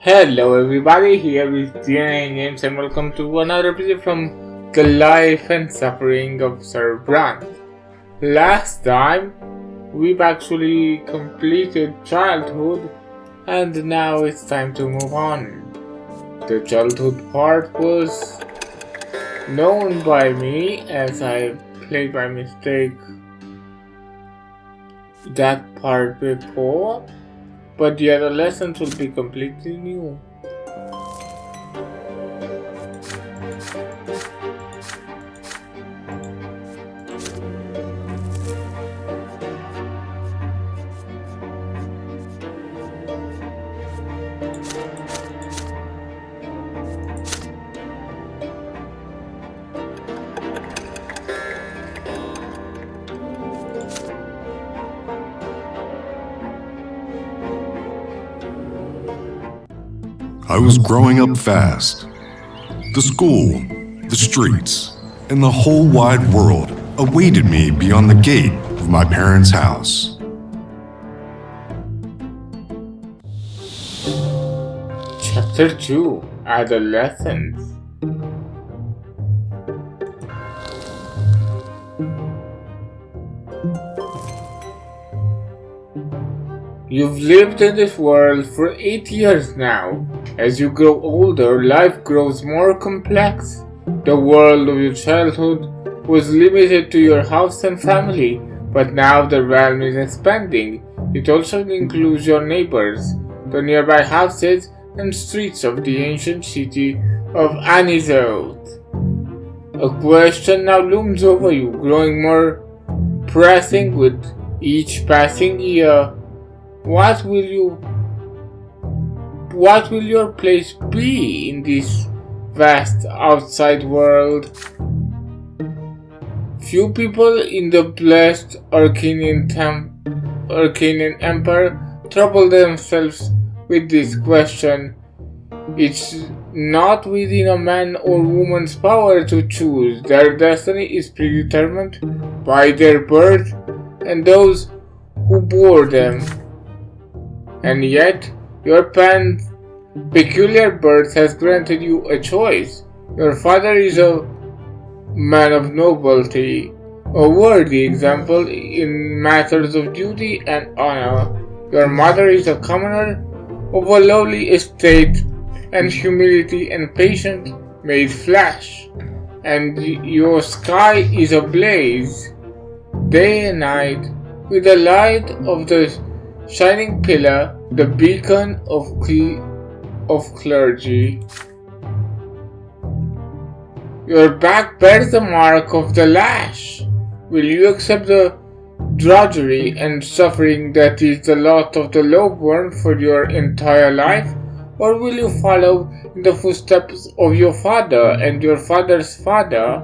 Hello everybody, here is DNA Games and welcome to another video from the life and suffering of Sir Brante. Last time, we've actually completed childhood and now it's time to move on. The childhood part was known by me as I played by mistake that part before, but the adolescence will be completely new. I was growing up fast. The school, the streets, and the whole wide world awaited me beyond the gate of my parents' house. Chapter 2: Adolescence. You've lived in this world for 8 years now. As you grow older, life grows more complex. The world of your childhood was limited to your house and family, but now the realm is expanding. It also includes your neighbors, the nearby houses and streets of the ancient city of Anisoth. A question now looms over you, growing more pressing with each passing year. What will your place be in this vast outside world? Few people in the blessed Arcanian Empire trouble themselves with this question. It's not within a man or woman's power to choose. Their destiny is predetermined by their birth and those who bore them. And yet, your parents' peculiar birth has granted you a choice. Your father is a man of nobility, a worthy example in matters of duty and honor. Your mother is a commoner of a lowly estate, and humility and patience made flesh. And your sky is ablaze, day and night, with the light of the shining pillar, the beacon of clergy. Your back bears the mark of the lash. Will you accept the drudgery and suffering that is the lot of the lowborn for your entire life, or will you follow in the footsteps of your father and your father's father,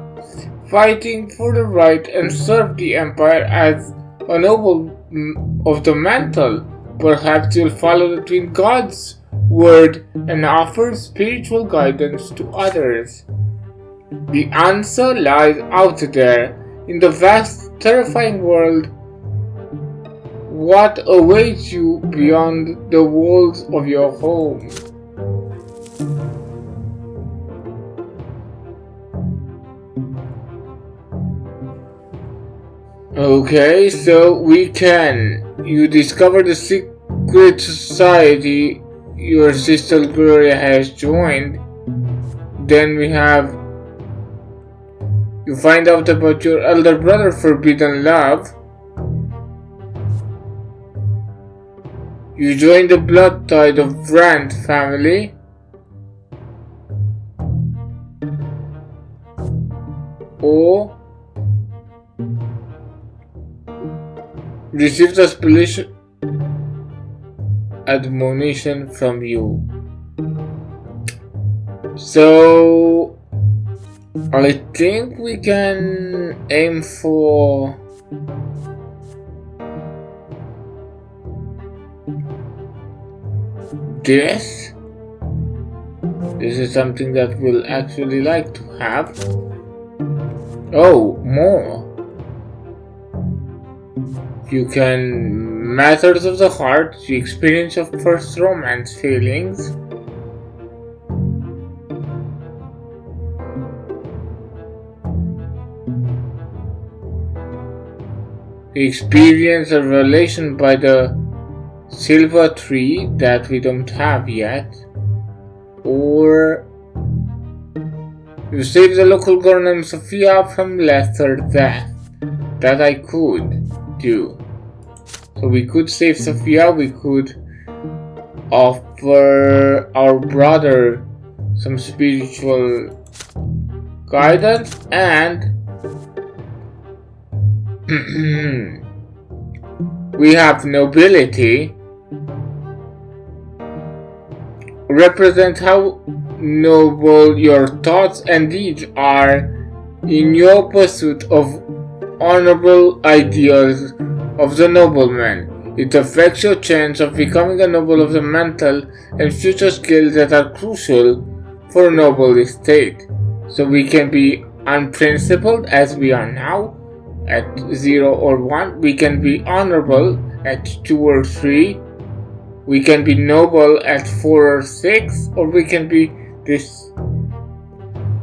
fighting for the right and serve the empire as a noble of the mantle? Perhaps you'll follow between God's word and offer spiritual guidance to others. The answer lies out there in the vast, terrifying world. What awaits you beyond the walls of your home? Okay, so you discover the secret society your sister Gloria has joined. Then you find out about your elder brother Forbidden Love. You join the blood tide of Brante family. Or receive the spiritual admonition from you. So I think we can aim for this. This is something that we'll actually like to have. Oh, more. You can matters of the heart, the experience of first romance feelings, We experience a revelation by the silver tree that we don't have yet. Or you save the local girl named Sophia from lesser death. That I could do. So we could save Sophia, we could offer our brother some spiritual guidance, and we have nobility. Represent how noble your thoughts and deeds are in your pursuit of honorable ideals of the nobleman. It affects your chance of becoming a noble of the mental and future skills that are crucial for a noble estate. So we can be unprincipled as we are now at 0 or 1. We can be honorable at 2 or 3. We can be noble at 4 or 6. Or we can be this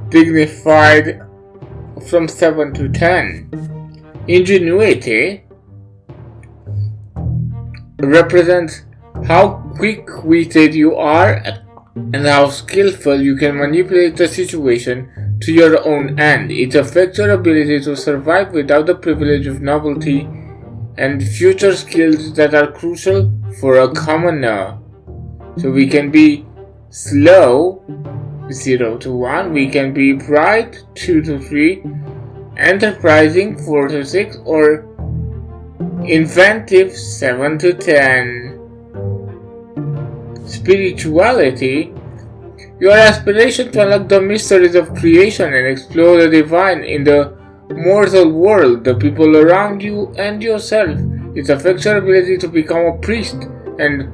dignified from 7 to 10. Ingenuity represents how quick-witted you are and how skillful you can manipulate the situation to your own end. It affects your ability to survive without the privilege of novelty and future skills that are crucial for a commoner. So we can be slow 0 to 1, we can be bright 2 to 3, enterprising 4 to 6, or inventive 7 to 10. Spirituality, your aspiration to unlock the mysteries of creation and explore the divine in the mortal world, the people around you and yourself. It affects your ability to become a priest and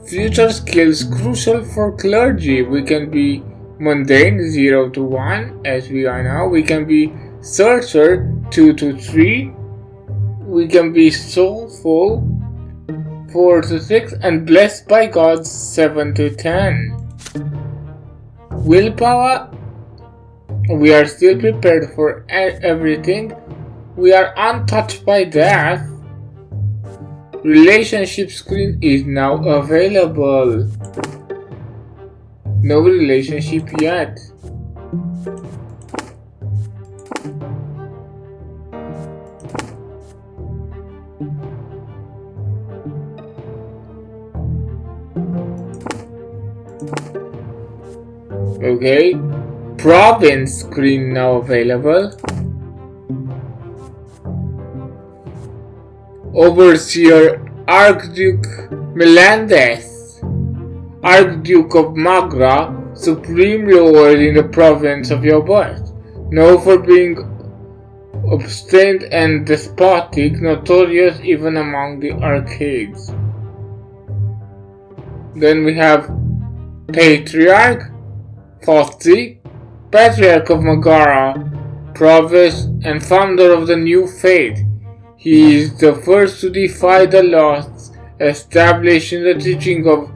future skills crucial for clergy. We can be mundane 0 to 1 as we are now. We can be searcher 2 to 3. We can be soulful 4 to 6, and blessed by God 7 to 10. Willpower, we are still prepared for everything. We are untouched by death. Relationship screen is now available. No relationship yet. Okay, province screen now available. Overseer Archduke Melendez, Archduke of Magra, Supreme Lord in the province of your birth, known for being obstinate and despotic, notorious even among the arcades. Then we have Patriarch Fozzi, Patriarch of Megara, Province and founder of the New Faith. He is the first to defy the laws established in the teaching of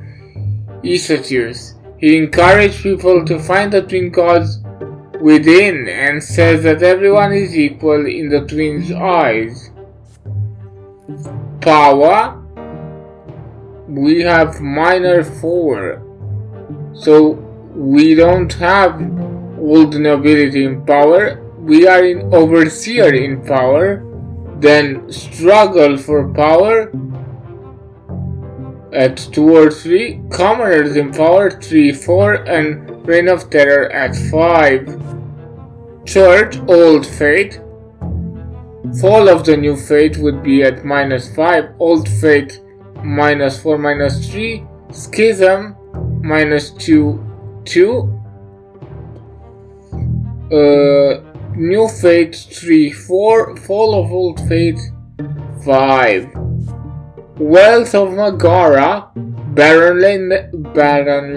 Eusebius. He encouraged people to find the twin gods within and says that everyone is equal in the twin's eyes. Power, we have minor 4. So we don't have old nobility in power. We are in overseer in power. Then struggle for power at 2 or 3. Commoners in power 3, 4, and reign of terror at 5. Church, old faith. Fall of the new faith would be at -5. Old faith -4, -3. Schism -2, 2. New faith 3, 4. Fall of old faith 5. Wealth of Megara, barren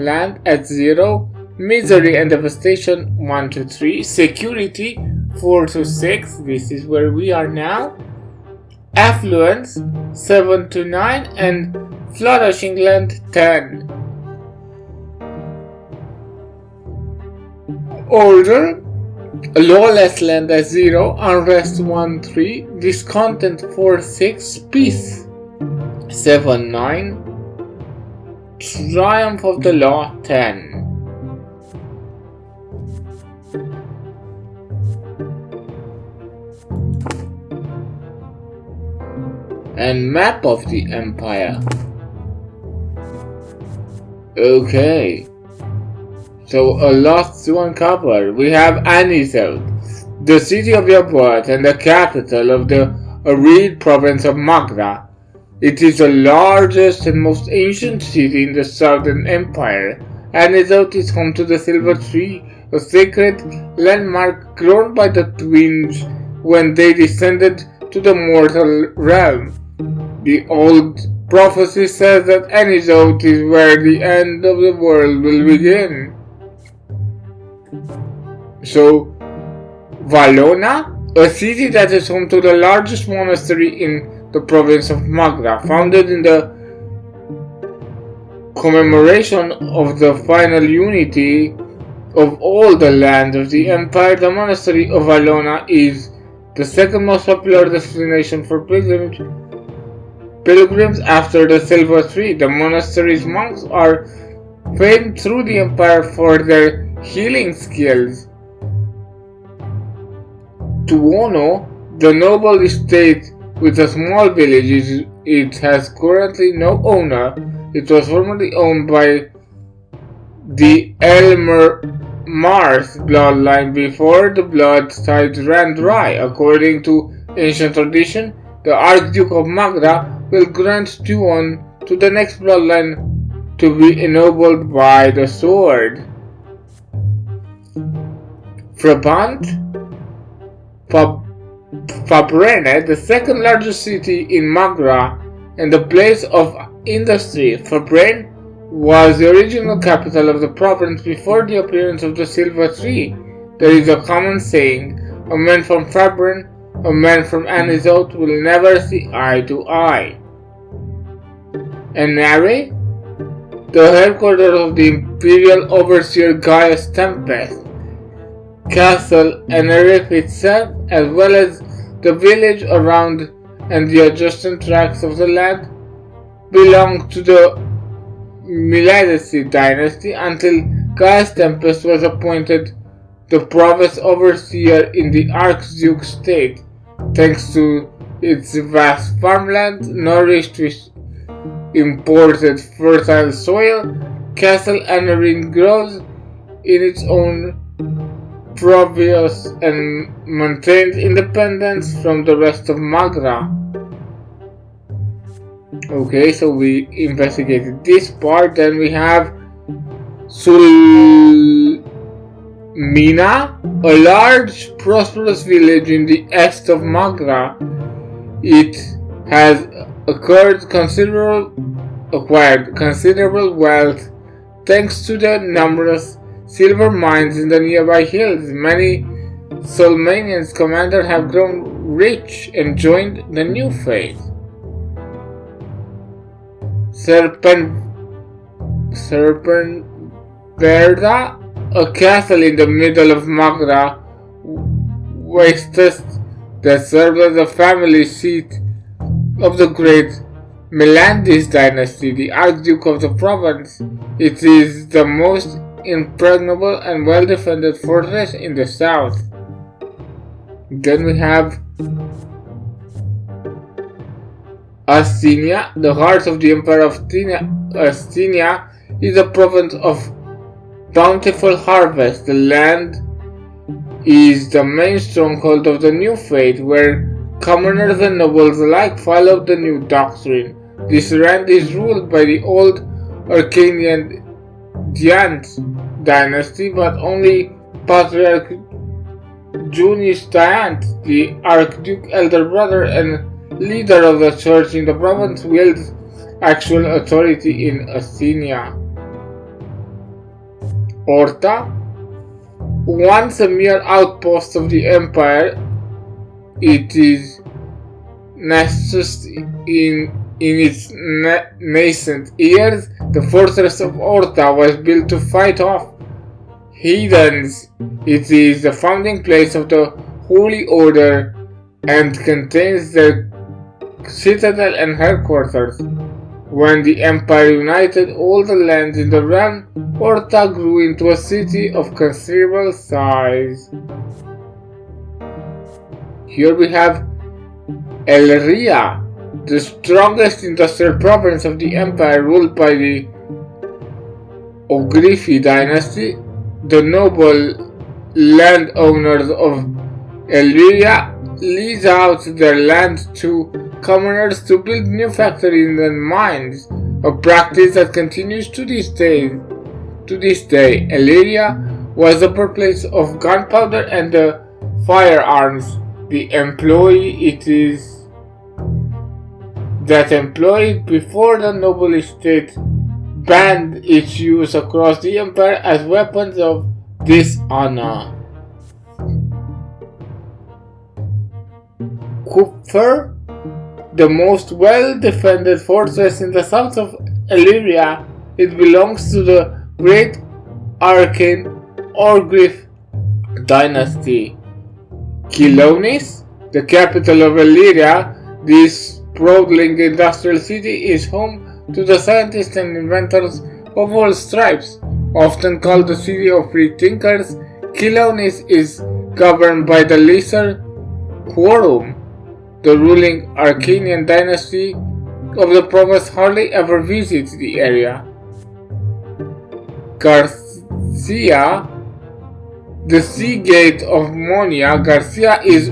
land at 0. Misery and devastation 1 to 3. Security 4 to 6. This is where we are now. Affluence 7 to 9, and flourishing land 10. Order, Lawless land at 0, unrest 1 3, discontent 4 6, peace 7 9, triumph of the law 10. And map of the empire. Okay. So a lot to uncover. We have Anisel, the city of your birth and the capital of the arid province of Magra. It is the largest and most ancient city in the Southern Empire. Anisel is home to the Silver Tree, a sacred landmark grown by the twins when they descended to the mortal realm. The old prophecy says that Anisel is where the end of the world will begin. So, Valona, a city that is home to the largest monastery in the province of Magra, founded in the commemoration of the final unity of all the lands of the empire. The monastery of Valona is the second most popular destination for pilgrims after the Silver Tree. The monastery's monks are famed through the empire for their healing skills. Tuono, the noble estate with a small village, it has currently no owner. It was formerly owned by the Mars bloodline before the blood tide ran dry. According to ancient tradition, the Archduke of Magra will grant Tuon to the next bloodline to be ennobled by the sword. Brabant, Fabrene, the second largest city in Magra and the place of industry. Fabrene was the original capital of the province before the appearance of the Silver Tree. There is a common saying, a man from Fabrene, a man from Anisel will never see eye to eye. Enare, the headquarters of the imperial overseer Gaius Tempest. Castle Enare itself, as well as the village around and the adjacent tracts of the land, belonged to the Medici dynasty until Gaius Tempest was appointed the province overseer in the Archduke state. Thanks to its vast farmland nourished with imported fertile soil, Castle Enare grows in its own province and maintains independence from the rest of Magra. Okay, so we investigated this part. Then we have Sulmina, a large, prosperous village in the east of Magra. It has acquired considerable wealth thanks to the numerous silver mines in the nearby hills. Many Sulmanian commanders have grown rich and joined the new faith. Serpenverda, a castle in the middle of Magra, Westes, that served as the family seat of the great Melandis dynasty, the Archduke of the province. It is the most impregnable and well-defended fortress in the south. Then we have Astinia, the heart of the Empire of Astinia is a province of bountiful harvest. The land is the main stronghold of the new faith, where commoners and nobles alike follow the new doctrine. This land is ruled by the old Arcanian Diant dynasty, but only Patriarch Junius Diant, the Archduke elder brother and leader of the church in the province, wields actual authority in Astinia. Orta, once a mere outpost of the empire, it is nestled in its nascent years. The fortress of Orta was built to fight off heathens. It is the founding place of the Holy Order and contains the citadel and headquarters. When the Empire united all the lands in the realm, Orta grew into a city of considerable size. Here we have Elria, the strongest industrial province of the Empire, ruled by the Ogrifi dynasty. The noble landowners of Elria lease out their land to commoners to build new factories and mines, a practice that continues to this day. Elria was the birthplace of gunpowder and the firearms. The employee it is that employed before the noble estate banned its use across the empire as weapons of dishonor. Kupfer, the most well-defended fortress in the south of Illyria, it belongs to the great arcane Orgriff dynasty. Kilonis, the capital of Illyria, this sprawling industrial city is home to the scientists and inventors of all stripes. Often called the city of free thinkers, Kilonis is governed by the Lesser Quorum. The ruling Arcanian dynasty of the province hardly ever visits the area. Garcia, the sea gate of Monia, Garcia is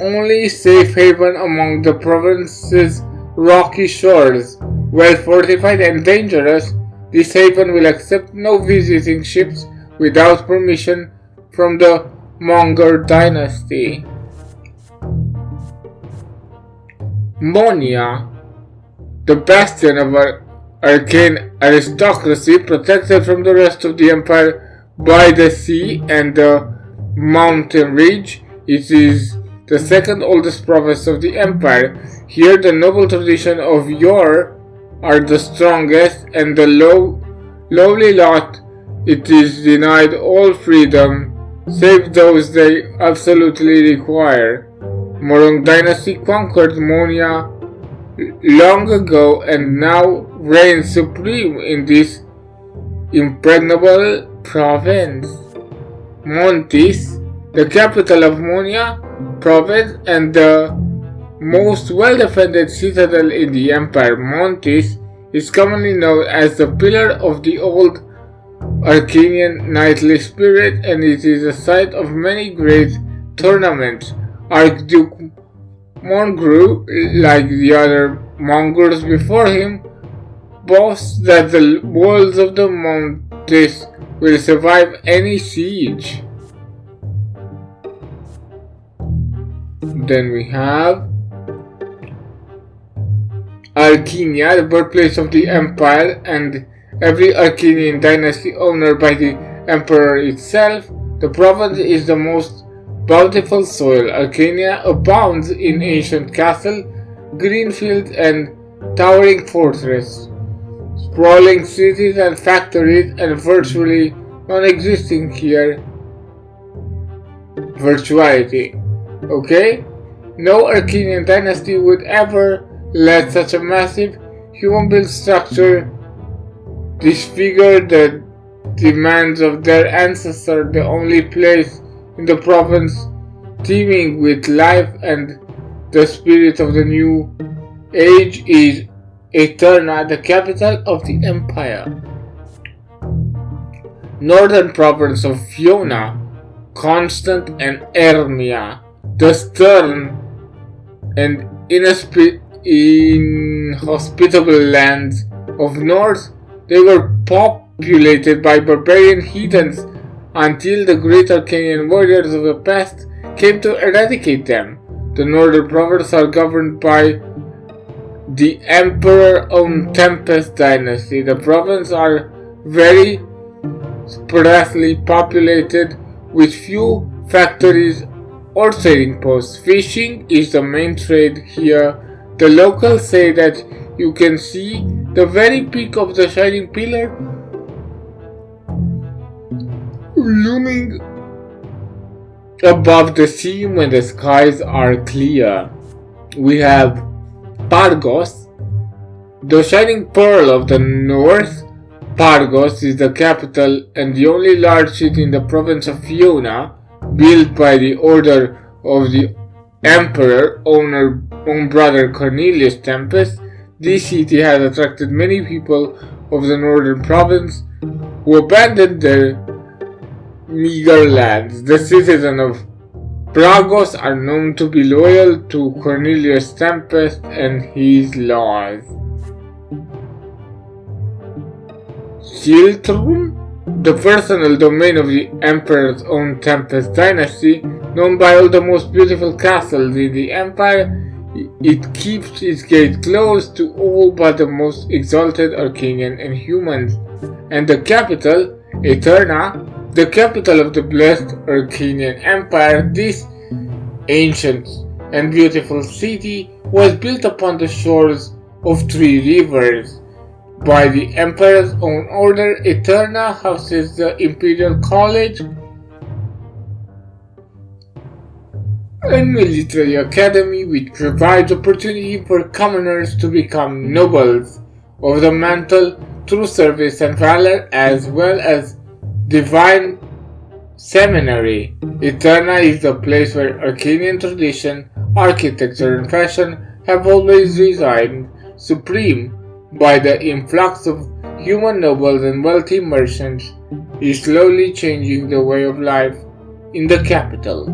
only safe haven among the province's rocky shores. Well fortified and dangerous, this haven will accept no visiting ships without permission from the Monger dynasty. Monia, the bastion of arcane aristocracy, protected from the rest of the empire by the sea and the mountain ridge, it is the second oldest province of the empire. Here the noble tradition of yore are the strongest, and the lowly lot it is denied all freedom, save those they absolutely require. Morong dynasty conquered Monia long ago and now reigns supreme in this impregnable province. Montis, the capital of Monia province and the most well-defended citadel in the empire, Montis is commonly known as the pillar of the old Arcanian knightly spirit, and it is the site of many great tournaments. Archduke Mongru, like the other Mongols before him, boasts that the walls of the Montis will survive any siege. Then we have Arcania, the birthplace of the empire and every Arcanian dynasty honored by the emperor itself. The province is the most bountiful soil. Arcania abounds in ancient castle, green fields and towering fortress, sprawling cities and factories, and virtually non-existing here virtuality. Okay? No Arcanian dynasty would ever let such a massive human-built structure disfigure the demands of their ancestor. The only place in the province teeming with life and the spirit of the new age is Eterna, the capital of the empire. Northern province of Fiona, Constant and Ermia, the stern and inhospitable lands of north, they were populated by barbarian heathens until the great Arcanian warriors of the past came to eradicate them. The northern provinces are governed by the emperor-owned Tempest dynasty. The provinces are very sparsely populated with few factories or trading posts. Fishing is the main trade here. The locals say that you can see the very peak of the shining pillar looming above the sea when the skies are clear. We have Pargos, the shining pearl of the north. Pargos is the capital and the only large city in the province of Fiona, built by the order of the Emperor, own brother Cornelius Tempest. This city has attracted many people of the northern province who abandoned their meager lands. The citizens of Pargos are known to be loyal to Cornelius Tempest and his laws. Siltrum, the personal domain of the Emperor's own Tempest dynasty, known by all the most beautiful castles in the Empire, it keeps its gate closed to all but the most exalted Arcanian and humans. And the capital, Eterna, the capital of the blessed Arcanian Empire, this ancient and beautiful city was built upon the shores of 3 rivers. By the Emperor's own order, Eterna houses the Imperial College and military academy, which provides opportunity for commoners to become nobles of the mantle through service and valor, as well as divine seminary. Eterna is the place where Arcanian tradition, architecture, and fashion have always resided supreme. By the influx of human nobles and wealthy merchants, is slowly changing the way of life in the capital.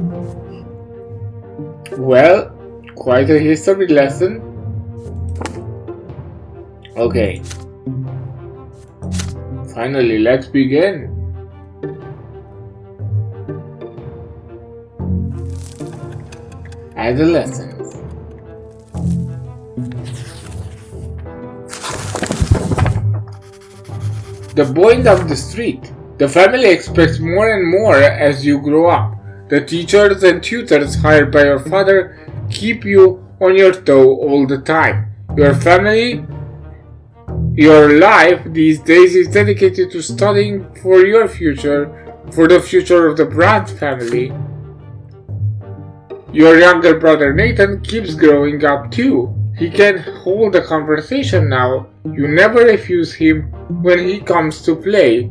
Well, quite a history lesson. Okay. Finally, let's begin. Adolescence. The boy down the street. The family expects more and more as you grow up. The teachers and tutors hired by your father keep you on your toe all the time. Your life these days is dedicated to studying for your future, for the future of the Brante family. Your younger brother Nathan keeps growing up too. He can hold a conversation now. You never refuse him when he comes to play,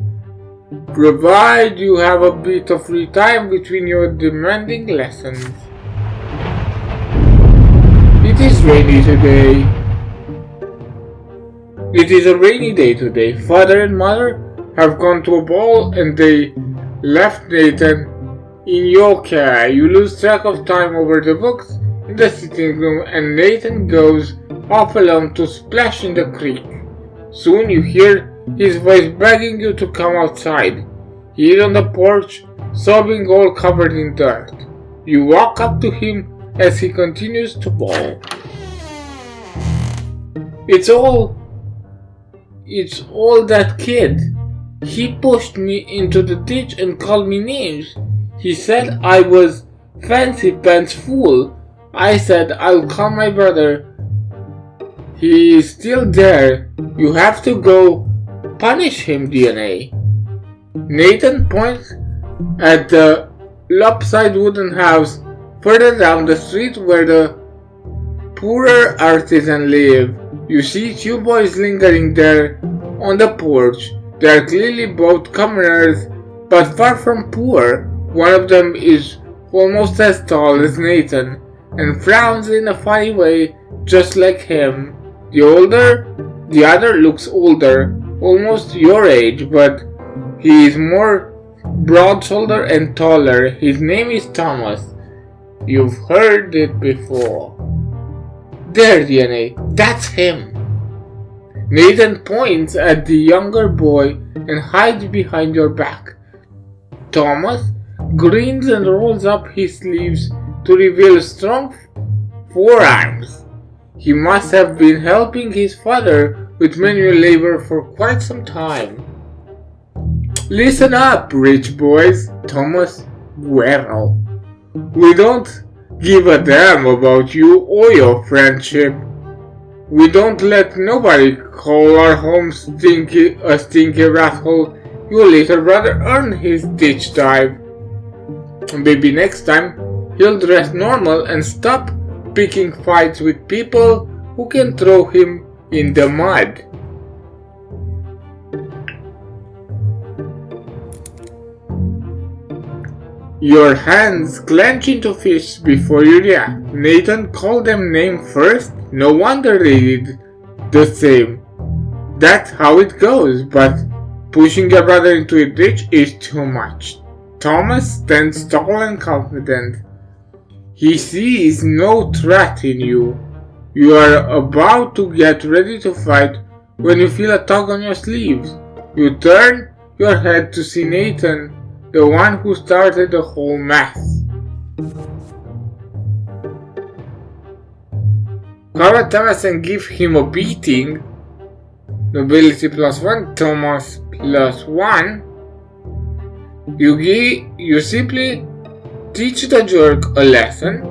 provided you have a bit of free time between your demanding lessons. It is rainy today. It is a rainy day today. Father and mother have gone to a ball and they left Nathan in your care. You lose track of time over the books in the sitting room and Nathan goes off alone to splash in the creek. Soon you hear his voice begging you to come outside. He is on the porch, sobbing, all covered in dirt. You walk up to him as he continues to bawl. It's all that kid. He pushed me into the ditch and called me names. He said I was fancy pants fool. I said I'll call my brother. He is still there. You have to go punish him, DNA. Nathan points at the lopsided wooden house further down the street where the poorer artisans live. You see 2 boys lingering there on the porch. They are clearly both commoners, but far from poor. One of them is almost as tall as Nathan, and frowns in a funny way, just like him. The other looks older, almost your age, but he is more broad-shouldered and taller. His name is Thomas. You've heard it before. There, DNA, that's him. Nathan points at the younger boy and hides behind your back. Thomas grins and rolls up his sleeves to reveal strong forearms. He must have been helping his father with manual labor for quite some time. Listen up, rich boys, Thomas Guerrero. We don't give a damn about you or your friendship. We don't let nobody call our home a stinky asshole Your little brother earned his ditch dive. Maybe next time he'll dress normal and stop picking fights with people who can throw him in the mud. Your hands clench into fists before you react. Nathan called them name first. No wonder they did the same. That's how it goes, but pushing your brother into a ditch is too much. Thomas stands tall and confident. He sees no threat in you. You are about to get ready to fight when you feel a tug on your sleeves. You turn your head to see Nathan, the one who started the whole mess. Cover Thomas and give him a beating. Nobility +1, Thomas +1. You simply teach the jerk a lesson.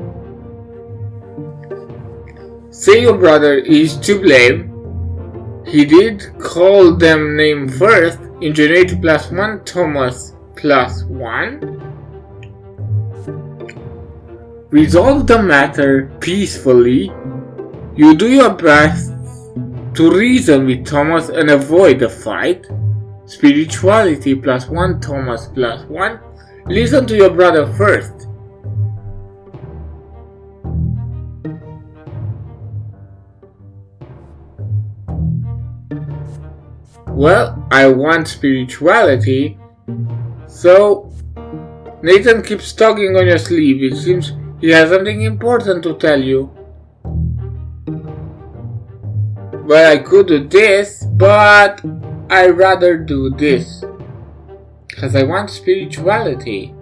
Say your brother is to blame. He did call them name first. Ingenuity +1, Thomas +1. Resolve the matter peacefully. You do your best to reason with Thomas and avoid the fight. Spirituality +1, Thomas +1. Listen to your brother first. Well, I want spirituality. So, Nathan keeps tugging on your sleeve. It seems he has something important to tell you. Well, I could do this, but I'd rather do this. Because I want spirituality.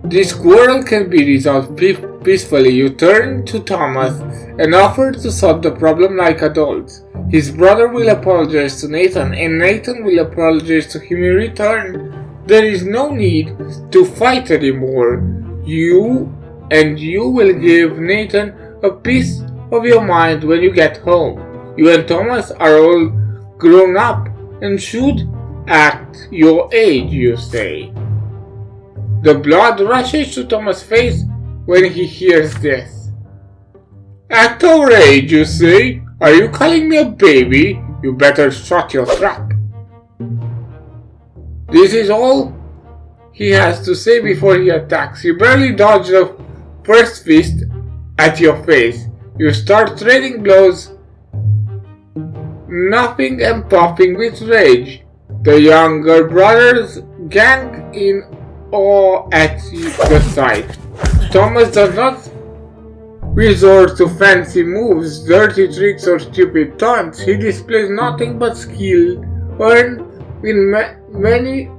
This quarrel can be resolved peacefully. You turn to Thomas and offer to solve the problem like adults. His brother will apologize to Nathan, and Nathan will apologize to him in return. There is no need to fight anymore. You will give Nathan a piece of your mind when you get home. You and Thomas are all grown up and should act your age, you say. The blood rushes to Thomas' face when he hears this. Act our age, you say? Are you calling me a baby? You better shut your trap. This is all he has to say before he attacks. You barely dodge the first fist at your face. You start trading blows, laughing and puffing with rage. The younger brothers gang in awe at the sight. Thomas does not resort to fancy moves, dirty tricks or stupid taunts. He displays nothing but skill earned in many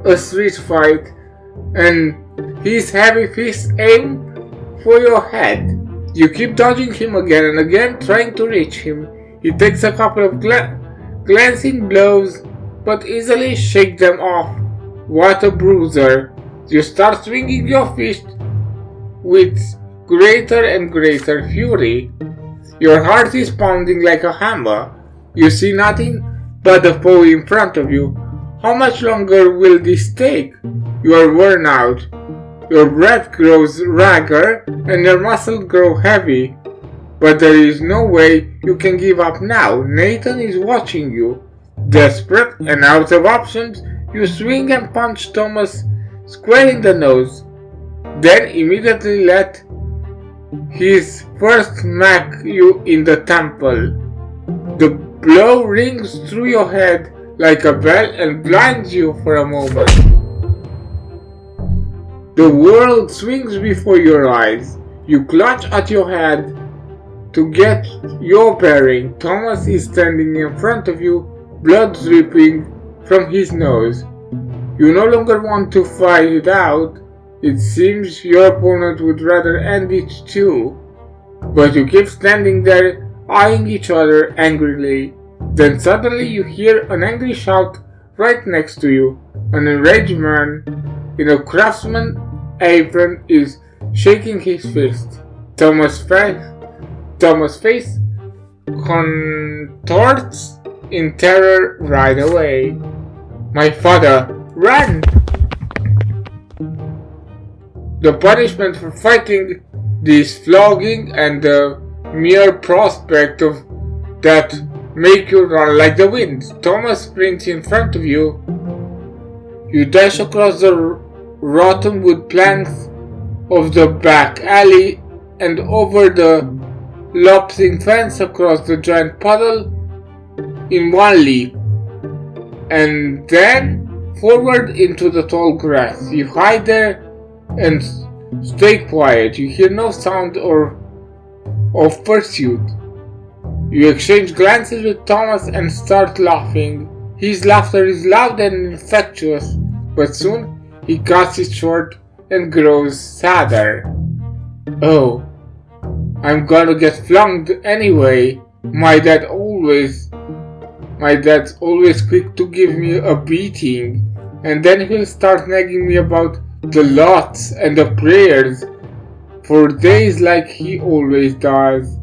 a street fight, and his heavy fists aim for your head. You keep dodging him again and again, trying to reach him. He takes a couple of glancing blows, but easily shake them off. What a bruiser! You start swinging your fist with greater and greater fury. Your heart is pounding like a hammer. You see nothing but the foe in front of you. How much longer will this take? You are worn out. Your breath grows ragged and your muscles grow heavy. But there is no way you can give up now. Nathan is watching you. Desperate and out of options, you swing and punch Thomas square in the nose. Then immediately let his first smack you in the temple. The blow rings through your head like a bell and blinds you for a moment. The world swings before your eyes. You clutch at your head to get your bearing. Thomas is standing in front of you, blood dripping from his nose. You no longer want to fight it out. It seems your opponent would rather end it too. But you keep standing there, eyeing each other angrily. Then suddenly you hear an angry shout right next to you. An enraged man in a craftsman's apron is shaking his fist. Thomas' face Thomas' face contorts in terror right away. My father, run! The punishment for fighting this flogging and the mere prospect of that make you run like the wind. Thomas sprints in front of you. You dash across the rotten wood planks of the back alley and over the lopsing fence across the giant puddle in one leap, and then forward into the tall grass. You hide there and stay quiet. You hear no sound of pursuit. You exchange glances with Thomas and start laughing. His laughter is loud and infectious, but soon he cuts it short and grows sadder. Oh, I'm gonna get flung anyway. My dad's always quick to give me a beating, and then he'll start nagging me about the lots and the prayers for days like he always does.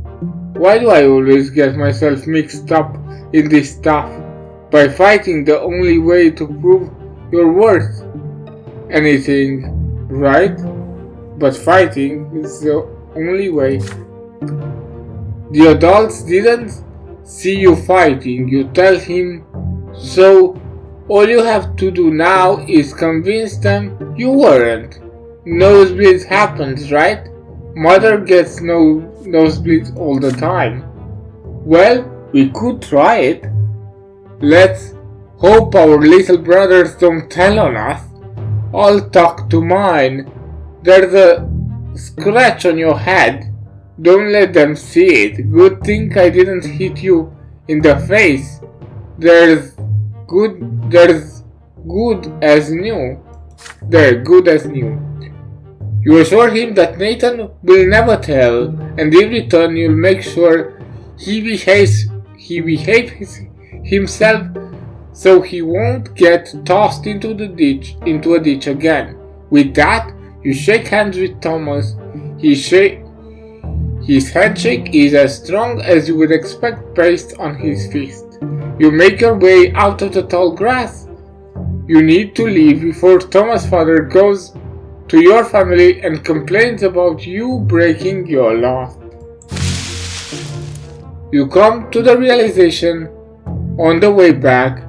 Why do I always get myself mixed up in this stuff? By fighting the only way to prove you're worth anything, right? But fighting is the only way. The adults didn't see you fighting. You tell him so. All you have to do now is convince them you weren't. Nosebleeds happens, right? Mother gets nosebleeds all the time. Well, we could try it. Let's hope our little brothers don't tell on us. I'll talk to mine. There's a scratch on your head. Don't let them see it. Good thing I didn't hit you in the face. There's good as new. They're good as new. You assure him that Nathan will never tell, and in return you'll make sure he behaves himself so he won't get tossed into a ditch again. With that, you shake hands with Thomas. His handshake is as strong as you would expect based on his fist. You make your way out of the tall grass. You need to leave before Thomas' father goes to your family and complains about you breaking your law. You come to the realization on the way back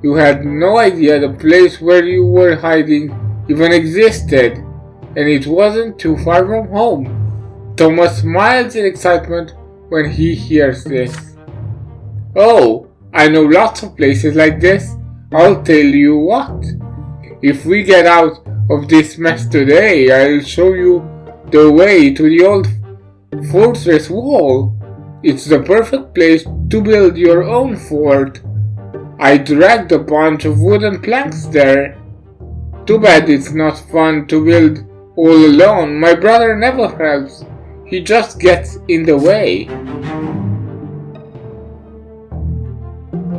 you had no idea the place where you were hiding even existed, and it wasn't too far from home. Thomas smiles in excitement when he hears this. Oh, I know lots of places like this. I'll tell you what. If we get out of this mess today, I'll show you the way to the old fortress wall. It's the perfect place to build your own fort. I dragged a bunch of wooden planks there. Too bad it's not fun to build all alone. My brother never helps. He just gets in the way.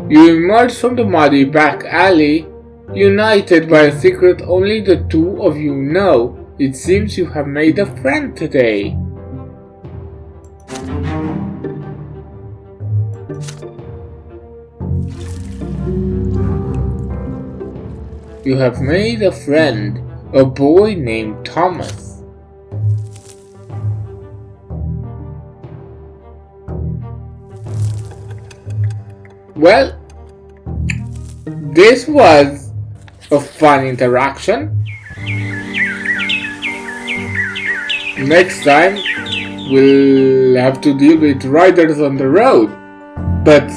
You emerge from the muddy back alley, united by a secret only the two of you know. It seems you have made a friend today. You have made a friend, a boy named Thomas. Well, this was a fun interaction. Next time we'll have to deal with riders on the road. But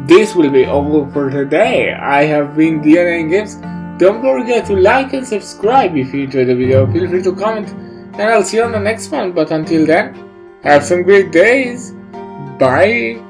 this will be all for today. I have been DNA Games. Don't forget to like and subscribe if you enjoyed the video. Feel free to comment and I'll see you on the next one. But until then, have some great days. Bye.